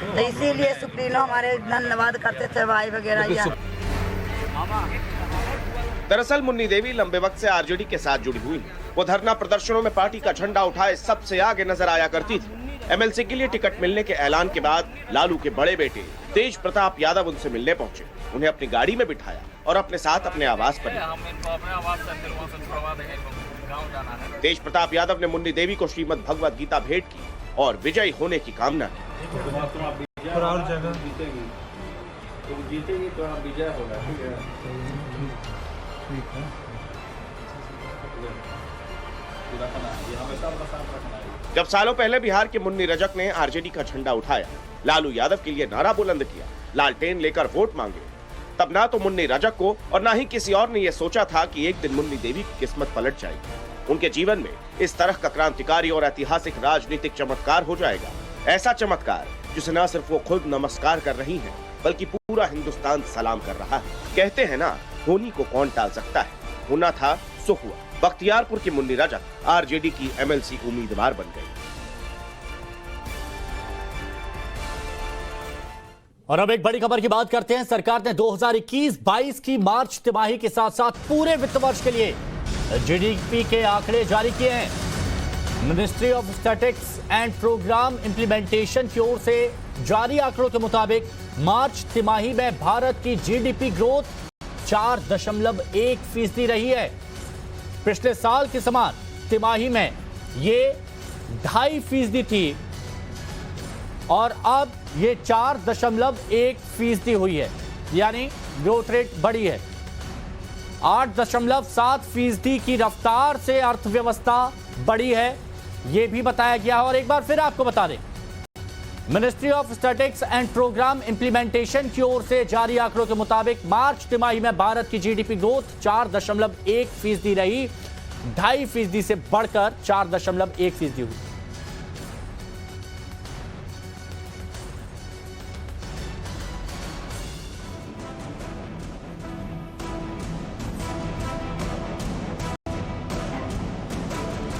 तो इसीलिए सुप्रीनो हमारे धन्यवाद करते थे भाई वगैरह। दरअसल मुन्नी देवी लंबे वक्त से आरजेडी के साथ जुड़ी हुई है। वो धरना प्रदर्शनों में पार्टी का झंडा उठाए सबसे आगे नजर आया करती थी। एमएलसी के लिए टिकट मिलने के ऐलान के बाद लालू के बड़े बेटे तेज प्रताप यादव उनसे मिलने पहुंचे, उन्हें अपनी गाड़ी में बिठाया और अपने साथ अपने आवास पर लिया। तेज प्रताप यादव ने मुन्नी देवी को श्रीमद् भगवत गीता भेंट की और विजयी होने की कामना की। जब सालों पहले बिहार के मुन्नी रजक ने आरजेडी का झंडा उठाया, लालू यादव के लिए नारा बुलंद किया, लालटेन लेकर वोट मांगे, तब ना तो मुन्नी रजक को और ना ही किसी और ने यह सोचा था कि एक दिन मुन्नी देवी की किस्मत पलट जाएगी। उनके जीवन में इस तरह का क्रांतिकारी और ऐतिहासिक राजनीतिक चमत्कार हो जाएगा। ऐसा चमत्कार जिसे न सिर्फ वो खुद नमस्कार कर रही हैं, बल्कि पूरा हिंदुस्तान सलाम कर रहा है। कहते हैं ना होनी को कौन टाल सकता है? होना था सो हुआ। बख्तियारपुर की मुन्नी रजक आरजेडी की एमएलसी उम्मीदवार बन गई। और अब एक बड़ी खबर की बात करते हैं। सरकार ने 2021-22 की मार्च तिमाही के साथ साथ पूरे वित्त वर्ष के लिए जीडीपी के आंकड़े जारी किए हैं। Ministry of statistics and programme implementation की ओर से जारी आंकड़ों के मुताबिक मार्च तिमाही में भारत की जीडीपी ग्रोथ 4.1% रही है। पिछले साल के समान तिमाही में ये 2.5% थी और अब ये 4.1% हुई है, यानी ग्रोथ रेट बढ़ी है। 8.7% की रफ्तार से अर्थव्यवस्था बढ़ी है, ये भी बताया गया। और एक बार फिर आपको बता दें, ministry of statistics and programme implementation की ओर से जारी आंकड़ों के मुताबिक मार्च तिमाही में भारत की जीडीपी ग्रोथ 4.1% रही, 2.5% से बढ़कर 4.1% हुई।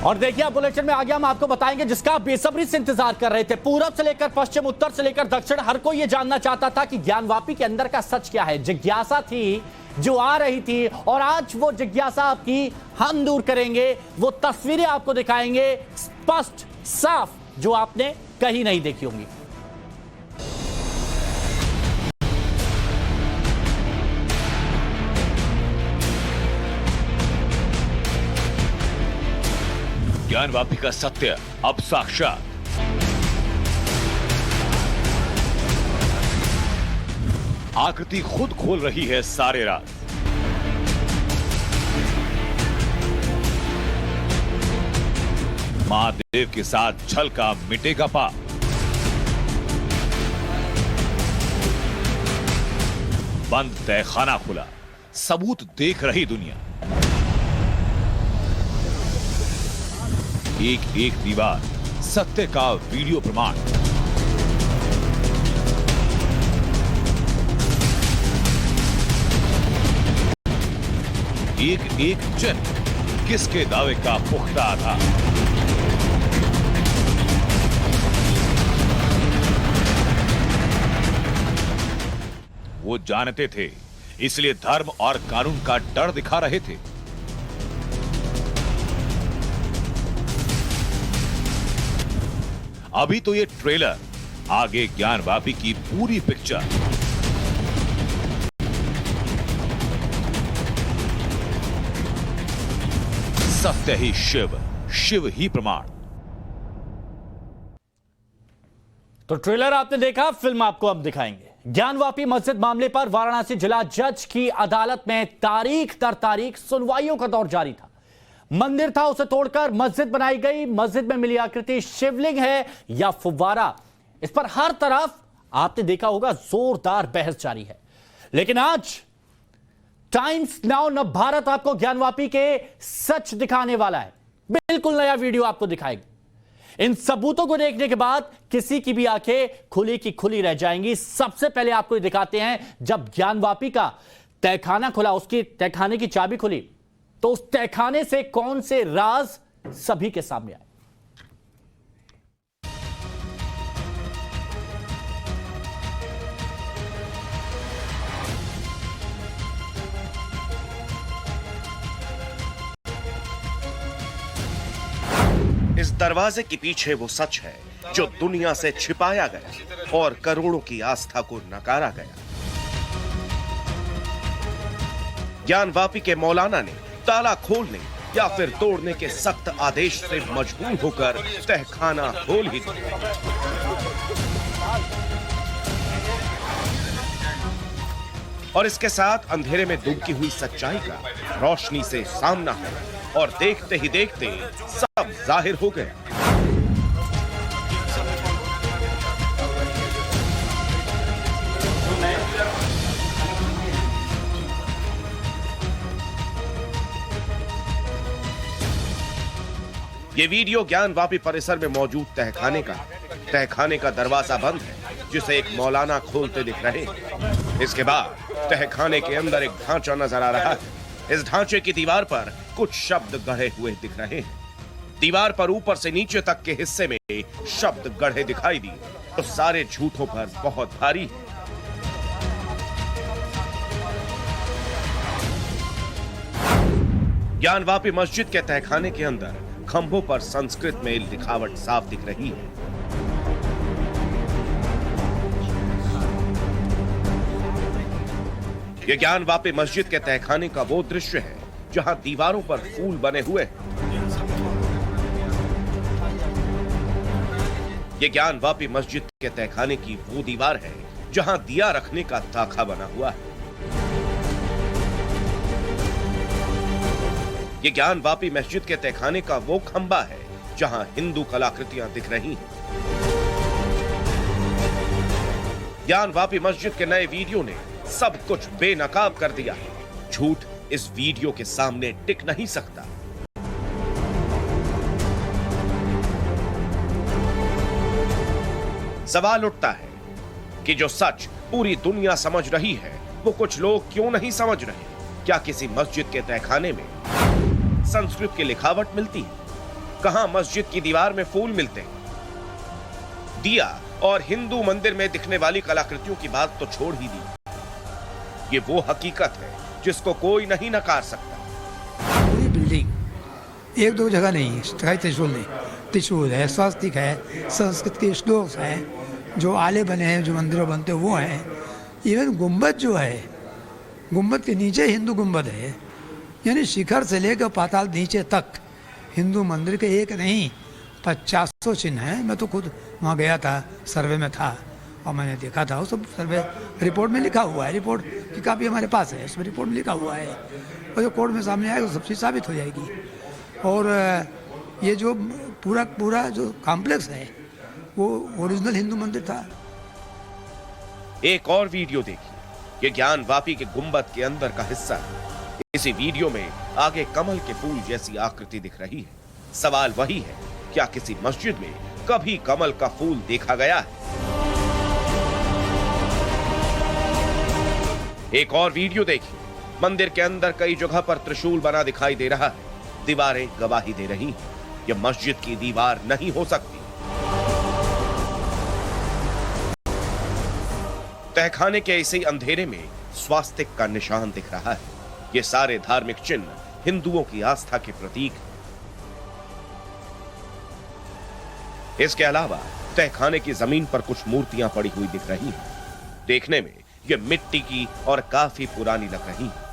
और देखिए, आप बुलेटिन में आगे हम आपको बताएंगे जिसका आप बेसब्री से इंतजार कर रहे थे। पूरब से लेकर पश्चिम, उत्तर से लेकर दक्षिण, हर कोई ये जानना चाहता था कि ज्ञानवापी के अंदर का सच क्या है। जिज्ञासा थी जो आ रही थी, और आज वो जिज्ञासा आपकी हम दूर करेंगे। वो तस्वीरें आपको दिखाएंगे स्पष्ट, साफ, जो आपने कहीं नहीं देखी होंगी। ज्ञानवापी का सत्य अब साक्षात। आकृति खुद खोल रही है सारे राज। महादेव के साथ छल का मिटेगा पाप। बंद तहखाना खुला, सबूत देख रही दुनिया। एक एक दीवार सत्य का वीडियो प्रमाण। एक एक चिन्ह किसके दावे का पुख्ता आधार। वो जानते थे, इसलिए धर्म और कानून का डर दिखा रहे थे। अभी तो ये ट्रेलर, आगे ज्ञानवापी की पूरी पिक्चर। सत्य ही शिव, शिव ही प्रमाण। तो ट्रेलर आपने देखा, फिल्म आपको अब दिखाएंगे। ज्ञानवापी मस्जिद मामले पर वाराणसी जिला जज की अदालत में तारीख दर तारीख सुनवाइयों का दौर जारी था। मंदिर था, उसे तोड़कर मस्जिद बनाई गई। मस्जिद में मिली आकृति शिवलिंग है या फुव्वारा, इस पर हर तरफ आपने देखा होगा जोरदार बहस जारी है। लेकिन आज टाइम्स नाउ नव भारत आपको ज्ञानवापी के सच दिखाने वाला है। बिल्कुल नया वीडियो आपको दिखाएगी। इन सबूतों को देखने के बाद किसी की भी आंखें खुली की खुली रह जाएंगी। सबसे पहले आपको दिखाते हैं जब ज्ञानवापी का तहखाना खुला, उसकी तहखाने की चाबी खुली, तो उस तहखाने से कौन से राज सभी के सामने आए। इस दरवाजे के पीछे वो सच है जो दुनिया से छिपाया गया और करोड़ों की आस्था को नकारा गया। ज्ञानवापी के मौलाना ने ताला खोलने या फिर तोड़ने के सख्त आदेश से मजबूर होकर तहखाना खोल ही दिया। और इसके साथ अंधेरे में डूबती हुई सच्चाई का रोशनी से सामना है और देखते ही देखते सब जाहिर हो गया। ये वीडियो ज्ञानवापी परिसर में मौजूद तहखाने का दरवाजा बंद है, जिसे एक मौलाना खोलते दिख रहे हैं। इसके बाद तहखाने के अंदर एक ढांचा नजर आ रहा है। इस ढांचे की दीवार पर कुछ शब्द गढ़े हुए दिख रहे हैं। दीवार पर ऊपर से नीचे तक के हिस्से में शब्द गढ़े दिखाई दिए तो सारे झूठों पर बहुत भारी है। ज्ञानवापी मस्जिद के तहखाने के अंदर खंभों पर संस्कृत में लिखावट साफ दिख रही है। यह ज्ञानवापी मस्जिद के तहखाने का वो दृश्य है जहां दीवारों पर फूल बने हुए हैं। यह ज्ञानवापी मस्जिद के तहखाने की वो दीवार है जहां दिया रखने का ताखा बना हुआ है। ये ज्ञानवापी मस्जिद के तहखाने का वो खंबा है जहां हिंदू कलाकृतियां दिख रही हैं। ज्ञानवापी मस्जिद के नए वीडियो ने सब कुछ बेनकाब कर दिया है। झूठ इस वीडियो के सामने टिक नहीं सकता। सवाल उठता है कि जो सच पूरी दुनिया समझ रही है वो कुछ लोग क्यों नहीं समझ रहे? क्या किसी मस्जिद के तहखाने में संस्कृत की लिखावट मिलती है? कहां मस्जिद की दीवार में फूल मिलते हैं? दिया और हिंदू मंदिर में दिखने वाली कलाकृतियों की बात तो छोड़ ही दी। ये वो हकीकत है जिसको कोई नहीं नकार सकता। पूरी बिल्डिंग एक दो जगह नहीं, त्रिशूल है, स्वास्तिक है, संस्कृत के श्लोक हैं, जो आले बने हैं, जो मंदिरों बनते वो हैं। इवन गुम्बद जो है, गुम्बद के नीचे हिंदू गुम्बद है, यानी शिखर से लेकर पाताल नीचे तक हिंदू मंदिर के एक नहीं 50 चिन्ह हैं। मैं तो खुद वहाँ गया था, सर्वे में था और मैंने देखा था। वो सब सर्वे रिपोर्ट में लिखा हुआ है, रिपोर्ट की कापी हमारे पास है, उसमें रिपोर्ट में लिखा हुआ है और जो कोर्ट में सामने आएगा सब चीज़ साबित हो जाएगी। और ये जो पूरा जो कॉम्प्लेक्स है वो ओरिजिनल हिंदू मंदिर था। एक और वीडियो देखिए, ये ज्ञानवापी के गुंबद के अंदर का हिस्सा है। इसी वीडियो में आगे कमल के फूल जैसी आकृति दिख रही है। सवाल वही है, क्या किसी मस्जिद में कभी कमल का फूल देखा गया है? एक और वीडियो देखिए, मंदिर के अंदर कई जगह पर त्रिशूल बना दिखाई दे रहा है। दीवारें गवाही दे रही हैं, यह मस्जिद की दीवार नहीं हो सकती। तहखाने के इसी अंधेरे में स्वास्तिक का निशान दिख रहा है। ये सारे धार्मिक चिन्ह हिंदुओं की आस्था के प्रतीक हैं। इसके अलावा तहखाने की जमीन पर कुछ मूर्तियां पड़ी हुई दिख रही हैं। देखने में ये मिट्टी की और काफी पुरानी लग रही हैं।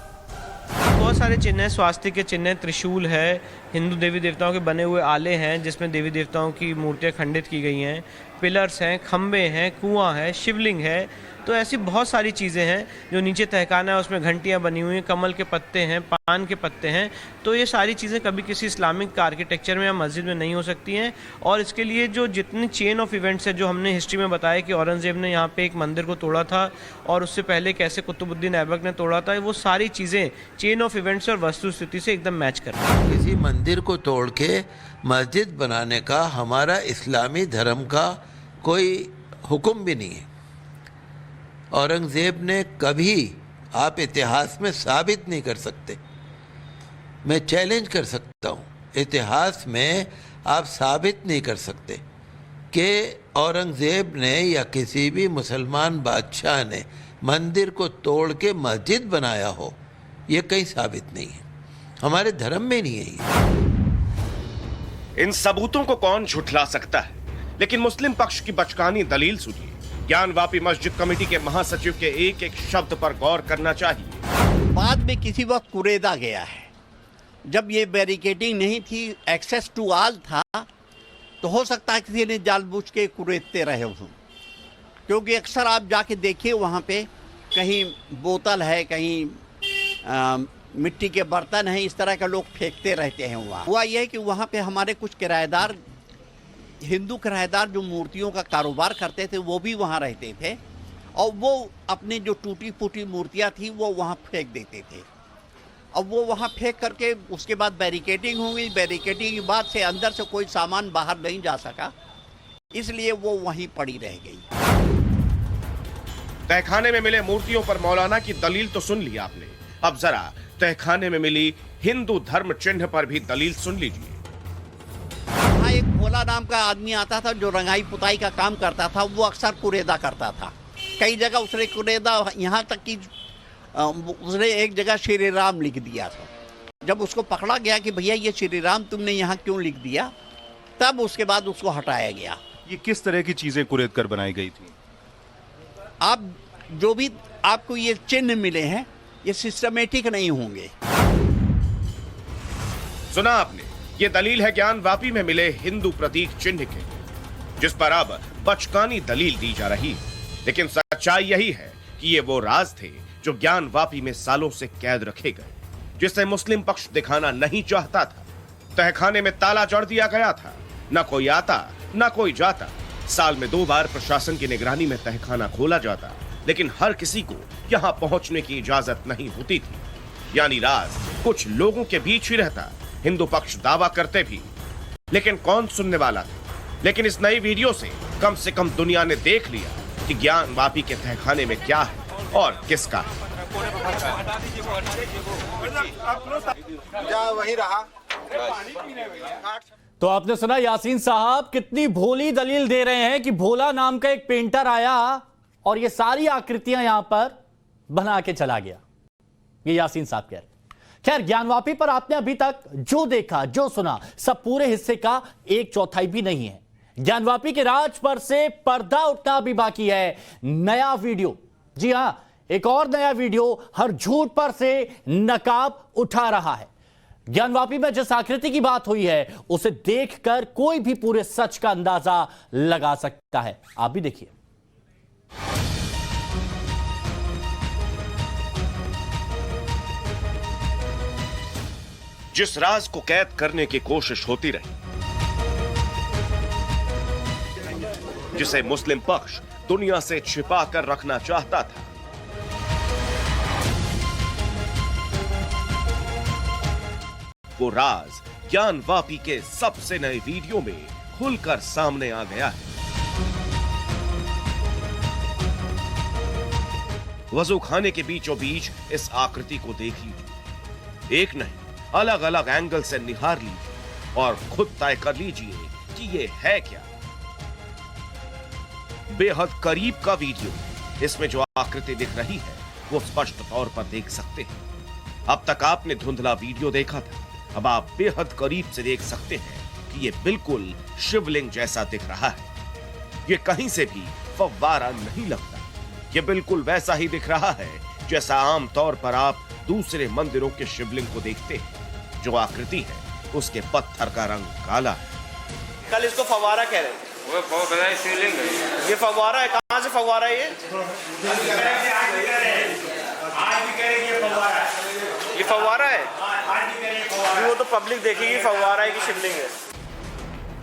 बहुत सारे चिन्ह हैं, स्वास्तिक के चिन्ह, त्रिशूल है, हिंदू देवी देवताओं के बने हुए आले हैं जिसमें देवी देवताओं की मूर्तियां खंडित की गई हैं, पिलर्स हैं, खंबे हैं, कुआं है, शिवलिंग है। तो ऐसी बहुत सारी चीज़ें हैं। जो नीचे तहखाना है उसमें घंटियां बनी हुई हैं, कमल के पत्ते हैं, पान के पत्ते हैं। तो ये सारी चीज़ें कभी किसी इस्लामिक आर्किटेक्चर में या मस्जिद में नहीं हो सकती हैं। और इसके लिए जो जितनी चेन ऑफ इवेंट्स है, जो हमने हिस्ट्री में बताया कि औरंगजेब ने यहाँ पे एक मंदिर को तोड़ा था और उससे पहले कैसे कुतुबुद्दीन ऐबक ने तोड़ा था, वो सारी चीज़ें चेन ऑफ इवेंट्स और वस्तुस्थिति से एकदम मैच करती हैं। किसी मंदिर को तोड़ के मस्जिद बनाने का हमारा इस्लामी धर्म का कोई हुक्म भी नहीं है। औरंगजेब ने कभी, आप इतिहास में साबित नहीं कर सकते, मैं चैलेंज कर सकता हूँ, इतिहास में आप साबित नहीं कर सकते कि औरंगजेब ने या किसी भी मुसलमान बादशाह ने मंदिर को तोड़ के मस्जिद बनाया हो। ये कहीं साबित नहीं है, हमारे धर्म में नहीं है ये। इन सबूतों को कौन झुठला सकता है? लेकिन मुस्लिम पक्ष की बचकानी दलील सुनिए। ज्ञानवापी मस्जिद कमेटी के महासचिव के एक एक शब्द पर गौर करना चाहिए। बाद में किसी वक्त कुरेदा गया है, जब ये बैरिकेडिंग नहीं थी, एक्सेस टू ऑल था, तो हो सकता है किसी ने जानबूझ के कुरेदते रहे हों। क्योंकि अक्सर आप जाके देखिए वहाँ पे कहीं बोतल है, कहीं मिट्टी के बर्तन हैं, इस तरह के लोग फेंकते रहते हैं। वहाँ हुआ यह है कि वहाँ पे हमारे कुछ किराएदार, हिंदू किराएदार जो मूर्तियों का कारोबार करते थे, वो भी वहाँ रहते थे और वो अपनी जो टूटी फूटी मूर्तियाँ थी वो वहाँ फेंक देते थे। अब वो वहाँ फेंक करके उसके बाद बैरिकेडिंग हुई। बैरिकेडिंग के बाद से अंदर से कोई सामान बाहर नहीं जा सका, इसलिए वो वहीं पड़ी रह गई। तहखाने में मिले मूर्तियों पर मौलाना की दलील तो सुन ली आपने, अब जरा तहखाने में मिली हिंदू धर्म चिन्ह पर भी दलील सुन लीजिए। यहाँ एक भोला नाम का आदमी आता था जो रंगाई पुताई का काम करता था, वो अक्सर कुरेदा करता था। कई जगह उसने कुरेदा, यहाँ तक कि उसने एक जगह श्री राम लिख दिया था। जब उसको पकड़ा गया कि भैया ये श्री राम तुमने यहाँ क्यों लिख दिया, तब उसके बाद उसको हटाया गया। ये किस तरह की चीजें कुरेद कर बनाई गई थी? आप जो भी आपको ये चिन्ह मिले हैं ये सिस्टमेटिक नहीं होंगे। सुना आपने, ये दलील है ज्ञानवापी में मिले हिंदू प्रतीक चिन्ह के, जिस पर अब बचकानी दलील दी जा रही है। लेकिन सच्चाई यही है कि ये वो राज थे जो ज्ञानवापी में सालों से कैद रखे गए, जिसे मुस्लिम पक्ष दिखाना नहीं चाहता था। तहखाने में ताला जड़ दिया गया था, न कोई आता न कोई जाता। साल में 2 बार प्रशासन की निगरानी में तहखाना खोला जाता, लेकिन हर किसी को यहां पहुंचने की इजाजत नहीं होती थी। यानी राज कुछ लोगों के बीच ही रहता। हिंदू पक्ष दावा करते भी, लेकिन कौन सुनने वाला था। लेकिन इस नई वीडियो से कम दुनिया ने देख लिया कि ज्ञानवापी के तहखाने में क्या है और किसका है। वही रहा। तो आपने सुना यासीन साहब कितनी भोली दलील दे रहे हैं कि भोला नाम का एक पेंटर आया और ये सारी आकृतियां यहां पर बना के चला गया। ये यासीन साहब कह रहे। खैर, ज्ञानवापी पर आपने अभी तक जो देखा जो सुना, सब पूरे हिस्से का 1/4 भी नहीं है। ज्ञानवापी के राज पर से पर्दा उठना भी बाकी है। नया वीडियो, जी हां, एक और नया वीडियो हर झूठ पर से नकाब उठा रहा है। ज्ञानवापी में जिस आकृति की बात हुई है उसे देखकर कोई भी पूरे सच का अंदाजा लगा सकता है। आप भी देखिए। जिस राज को कैद करने की कोशिश होती रही, जिसे मुस्लिम पक्ष दुनिया से छिपा कर रखना चाहता था, वो राज ज्ञानवापी के सबसे नए वीडियो में खुलकर सामने आ गया है। वजू खाने के बीचों बीच इस आकृति को देख लीजिए। एक नहीं, अलग अलग एंगल से निहार लीजिए और खुद तय कर लीजिए कि ये है क्या। बेहद करीब का वीडियो, इसमें जो आकृति दिख रही है वो स्पष्ट तौर पर देख सकते हैं। अब तक आपने धुंधला वीडियो देखा था, अब आप बेहद करीब से देख सकते हैं कि ये बिल्कुल शिवलिंग जैसा दिख रहा है। ये कहीं से भी फव्वारा नहीं लगता, ये बिल्कुल वैसा ही दिख रहा है जैसा आम तौर पर आप दूसरे मंदिरों के शिवलिंग को देखते हैं। जो आकृति है उसके पत्थर का रंग काला है। कल इसको फव्वारा कह रहे थे, वो शिवलिंग है। ये फव्वारा है, कहां से फव्वारा है? ये फव्वारा है। वो तो पब्लिक देखेगी फव्वारा है कि शिवलिंग है।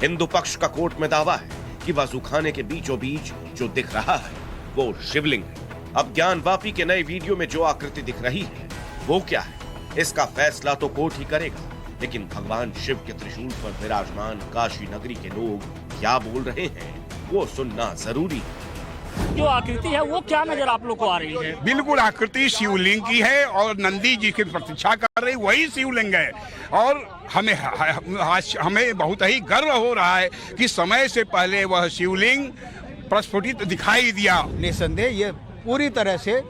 हिंदू पक्ष का कोर्ट में दावा है कि वजू खाने के बीचों बीच जो दिख रहा है वो शिवलिंग है। अब ज्ञानवापी के नए वीडियो में जो आकृति दिख रही है वो क्या है, इसका फैसला तो कोर्ट ही करेगा। लेकिन भगवान शिव के त्रिशूल पर विराजमान काशी नगरी के लोग क्या बोल रहे हैं वो सुनना जरूरी है। जो आकृति है वो क्या नजर आप लोग को आ रही है? बिल्कुल आकृति शिवलिंग की है और नंदी जी की प्रतीक्षा कर रही वही शिवलिंग है। और हमें बहुत ही गर्व हो रहा है कि समय से पहले वह शिवलिंग प्रस्फुटित दिखाई दिया। निसंदेह ये पूरी तरह से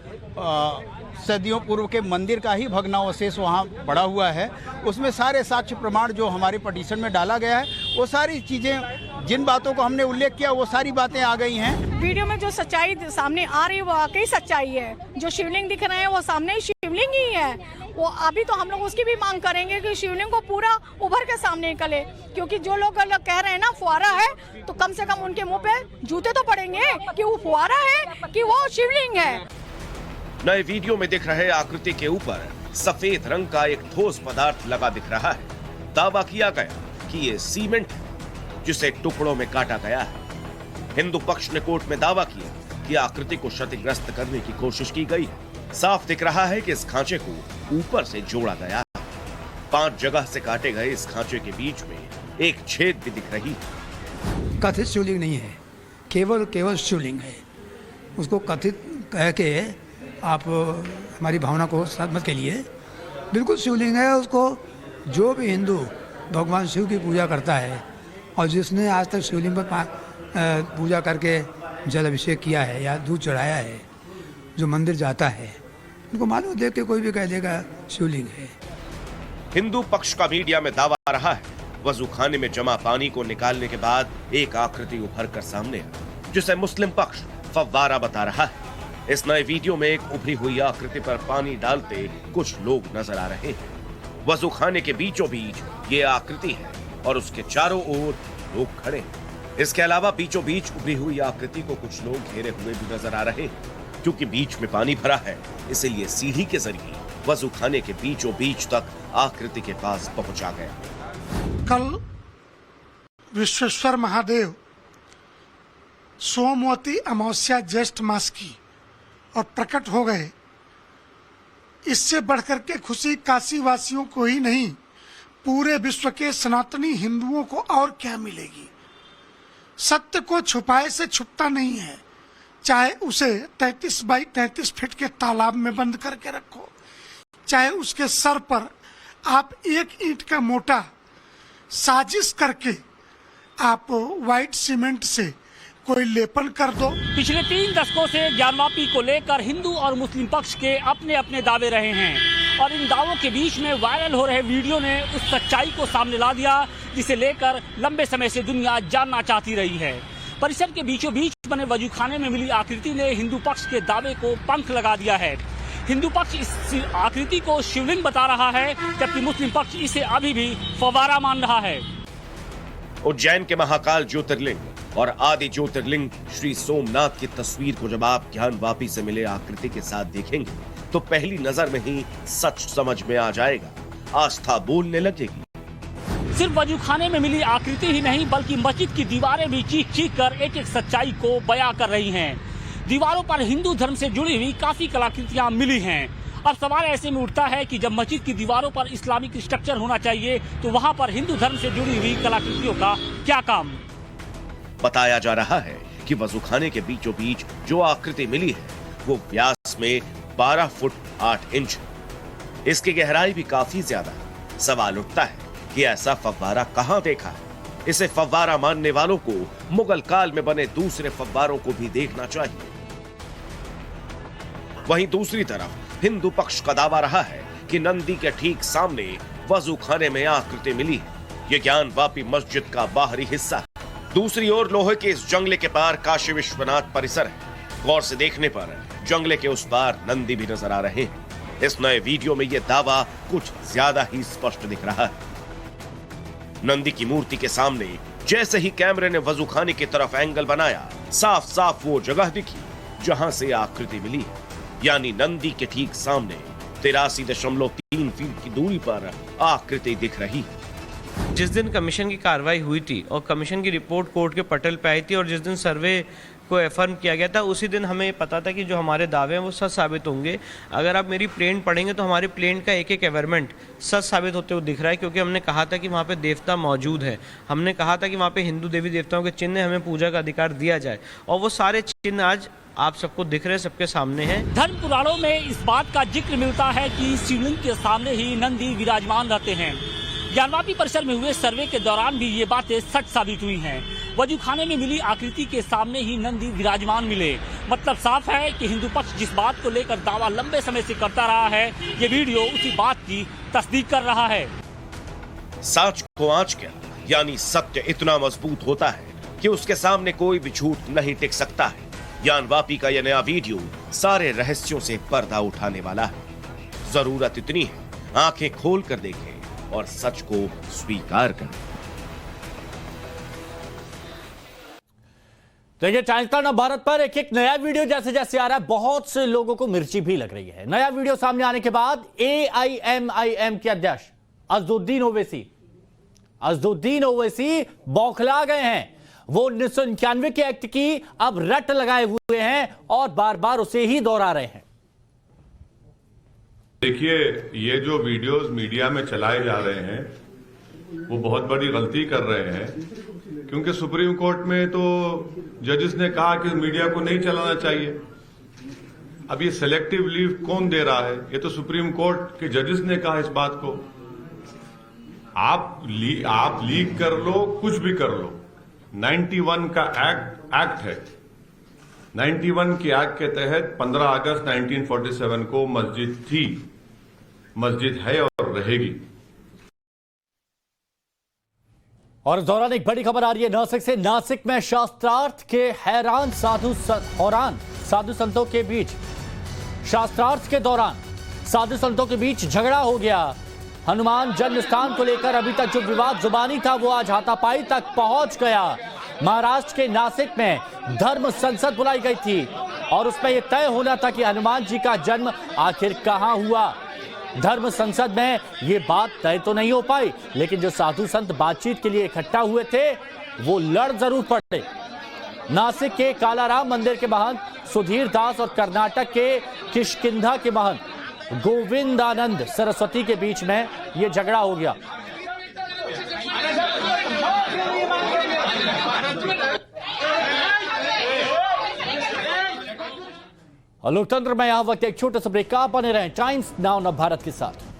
सदियों पूर्व के मंदिर का ही भग्नावशेष वहाँ पड़ा हुआ है। उसमें सारे साक्ष्य प्रमाण जो हमारे पटिशन में डाला गया है वो सारी चीज़ें, जिन बातों को हमने उल्लेख किया वो सारी बातें आ गई हैं। वीडियो में जो सच्चाई सामने आ रही है वो वाकई सच्चाई है। जो शिवलिंग दिख रहे हैं वो सामने शिवलिंग ही है। वो अभी तो हम लोग उसकी भी मांग करेंगे कि शिवलिंग को पूरा उभर के सामने निकले, क्योंकि जो लोग कह रहे हैं ना फुहारा है, तो कम से कम उनके मुंह पे जूते तो पड़ेंगे कि वो फुहारा है कि वो शिवलिंग है। नए वीडियो में दिख रहे आकृति के ऊपर सफेद रंग का एक ठोस पदार्थ लगा दिख रहा है। दावा किया गया कि ये सीमेंट है जिसे टुकड़ों में काटा गया है। हिंदू पक्ष ने कोर्ट में दावा किया कि आकृति को क्षतिग्रस्त करने की कोशिश की गई है। साफ दिख रहा है कि इस खांचे को ऊपर से जोड़ा गया है। 5 जगह से काटे गए इस खांचे के बीच में एक छेद भी दिख रही है। कथित शिवलिंग नहीं है, केवल शिवलिंग है। उसको कथित कह के आप हमारी भावना को मत के लिए, बिल्कुल शिवलिंग है। उसको जो भी हिंदू भगवान शिव की पूजा करता है और जिसने आज तक शिवलिंग पर पूजा करके जल अभिषेक किया है या दूध चढ़ाया है, जो मंदिर जाता है, उनको मालूम देख के कोई भी कह देगा शिवलिंग है। हिंदू पक्ष का मीडिया में दावा रहा है वजू खाने में जमा पानी को निकालने के बाद एक आकृति उभर कर सामने आई, जिसे मुस्लिम पक्ष फव्वारा बता रहा है। इस नए वीडियो में एक उभरी हुई आकृति पर पानी डालते कुछ लोग नजर आ रहे हैं। वजू खाने के बीचों बीच ये आकृति है और उसके चारों ओर लोग खड़े हैं। इसके अलावा बीचों बीच उभरी हुई आकृति को कुछ लोग घेरे हुए भी नजर आ रहे हैं। क्योंकि बीच में पानी भरा है, इसलिए सीढ़ी के जरिए वजू खाने के बीचों बीच तक आकृति के पास पहुंचा गया। कल विश्वेश्वर महादेव सोमवती अमावस्या ज्येष्ठ मास की और प्रकट हो गए। इससे बढ़कर के खुशी काशी वासियों को ही नहीं, पूरे विश्व के सनातनी हिंदुओं को और क्या मिलेगी। सत्य को छुपाए से छुपता नहीं है, चाहे उसे 33 बाई 33 फीट के तालाब में बंद करके रखो, चाहे उसके सर पर आप 1 ईंट का मोटा साजिश करके आप व्हाइट सीमेंट से कोई लेपन कर दो। पिछले 3 दशकों से ज्ञानवापी को लेकर हिंदू और मुस्लिम पक्ष के अपने अपने दावे रहे हैं और इन दावों के बीच में वायरल हो रहे वीडियो ने उस सच्चाई को सामने ला दिया जिसे लेकर लंबे समय से दुनिया जानना चाहती रही है। परिसर के बीचों बीच बने वजूखाने में मिली आकृति ने हिंदू पक्ष के दावे को पंख लगा दिया है। हिंदू पक्ष इस आकृति को शिवलिंग बता रहा है, जबकि मुस्लिम पक्ष इसे अभी भी फव्वारा मान रहा है। उज्जैन के महाकाल ज्योतिर्लिंग और आदि ज्योतिर्लिंग श्री सोमनाथ की तस्वीर को जब आप ज्ञानवापी से मिले आकृति के साथ देखेंगे तो पहली नजर में ही सच समझ में आ जाएगा, आस्था बोलने लगेगी। सिर्फ वजूखाने में मिली आकृति ही नहीं बल्कि मस्जिद की दीवारें भी चीख चीख कर एक एक सच्चाई को बयां कर रही हैं। दीवारों पर हिंदू धर्म से जुड़ी हुई काफी कलाकृतियां मिली हैं। अब सवाल ऐसे में उठता है कि जब मस्जिद की दीवारों पर इस्लामिक स्ट्रक्चर होना चाहिए तो वहां पर हिंदू धर्म से जुड़ी हुई कलाकृतियों का क्या काम। बताया जा रहा है कि वजूखाने के बीचों बीच जो आकृति मिली है वो व्यास में 12 फुट 8 इंच। इसकी गहराई भी काफी ज्यादा है। सवाल उठता है कि ऐसा फव्वारा कहां देखा है। इसे फव्वारा मानने वालों को मुगल काल में बने दूसरे फव्वारों को भी देखना चाहिए। वहीं दूसरी तरफ हिंदू पक्ष का दावा रहा है कि नंदी के ठीक सामने वजूखाने में आकृति मिली है। यह ज्ञानवापी मस्जिद का बाहरी हिस्सा है। दूसरी ओर लोहे के इस जंगले के पार काशी विश्वनाथ परिसर है। गौर से देखने पर जंगले के उस पार नंदी भी नजर आ रहे हैं। इस नए वीडियो में यह दावा कुछ ज्यादा ही स्पष्ट दिख रहा है। नंदी की मूर्ति के सामने जैसे ही कैमरे ने वजूखाने की तरफ एंगल बनाया, साफ साफ वो जगह दिखी जहां से आकृति मिली है, यानी नंदी के ठीक सामने 83.3 फीट की दूरी पर आकृति दिख रही है। जिस दिन कमीशन की कार्रवाई हुई थी और कमीशन की रिपोर्ट कोर्ट के पटल पे आई थी और जिस दिन सर्वे को एफर्म किया गया था, उसी दिन हमें पता था कि जो हमारे दावे हैं वो सच साबित होंगे। अगर आप मेरी प्लेंट पढ़ेंगे तो हमारे प्लेंट का एक एक एवरमेंट सच साबित होते हुए दिख रहा है, क्योंकि हमने कहा था कि वहाँ पे देवता मौजूद है। हमने कहा था कि वहाँ पे हिंदू देवी देवताओं के चिन्ह हमें पूजा का अधिकार दिया जाए और वो सारे चिन्ह आज आप सबको दिख रहे, सबके सामने हैं। धर्म पुराणों में इस बात का जिक्र मिलता है कि शिवलिंग के सामने ही नंदी विराजमान रहते हैं। ज्ञानवापी परिसर में हुए सर्वे के दौरान भी ये बातें सच साबित हुई हैं। वजूखाने में मिली आकृति के सामने ही नंदी विराजमान मिले। मतलब साफ है कि हिंदू पक्ष जिस बात को लेकर दावा लंबे समय से करता रहा है, ये वीडियो उसी बात की तस्दीक कर रहा है। सच को आंच क्या, यानी सत्य इतना मजबूत होता है कि उसके सामने कोई भी झूठ नहीं टिक सकता है। ज्ञानवापी का यह नया वीडियो सारे रहस्यों से पर्दा उठाने वाला है। जरूरत इतनी है, आंखें खोल कर देखें और सच को स्वीकार करें। देखिए, टाइम्स का भारत पर एक एक नया वीडियो जैसे जैसे आ रहा है, बहुत से लोगों को मिर्ची भी लग रही है। नया वीडियो सामने आने के बाद AIMIM के अध्यक्ष अज़दुद्दीन ओवैसी बौखला गए हैं। वो 1991 के एक्ट की अब रट लगाए हुए हैं और बार बार उसे ही दोहरा रहे हैं। देखिए, ये जो वीडियोस मीडिया में चलाए जा रहे हैं वो बहुत बड़ी गलती कर रहे हैं, क्योंकि सुप्रीम कोर्ट में तो जजेस ने कहा कि मीडिया को नहीं चलाना चाहिए। अब ये सेलेक्टिव लीव कौन दे रहा है? ये तो सुप्रीम कोर्ट के जजेस ने कहा इस बात को। आप लीक कर लो, कुछ भी कर लो, 91 का एक्ट है। 91 के एक्ट के तहत 15 अगस्त 1947 को मस्जिद थी, मस्जिद है और रहेगी। और इस दौरान एक बड़ी खबर आ रही है नासिक से। नासिक में शास्त्रार्थ के हैरान साधु संतों के बीच, शास्त्रार्थ के दौरान साधु संतों के बीच झगड़ा हो गया। हनुमान जन्म स्थान को लेकर अभी तक जो विवाद जुबानी था वो आज हाथापाई तक पहुंच गया। महाराष्ट्र के नासिक में धर्म संसद बुलाई गई थी और उसमें यह तय होना था कि हनुमान जी का जन्म आखिर कहां हुआ। धर्म संसद में ये बात तय तो नहीं हो पाई, लेकिन जो साधु संत बातचीत के लिए इकट्ठा हुए थे वो लड़ जरूर पड़े। नासिक के कालाराम मंदिर के महंत सुधीर दास और कर्नाटक के किष्किंधा के महंत गोविंदानंद सरस्वती के बीच में यह झगड़ा हो गया। और लोकतंत्र में यहां वक्त एक छोटे से ब्रेक का, बने रहें टाइम्स नाउ नव भारत के साथ।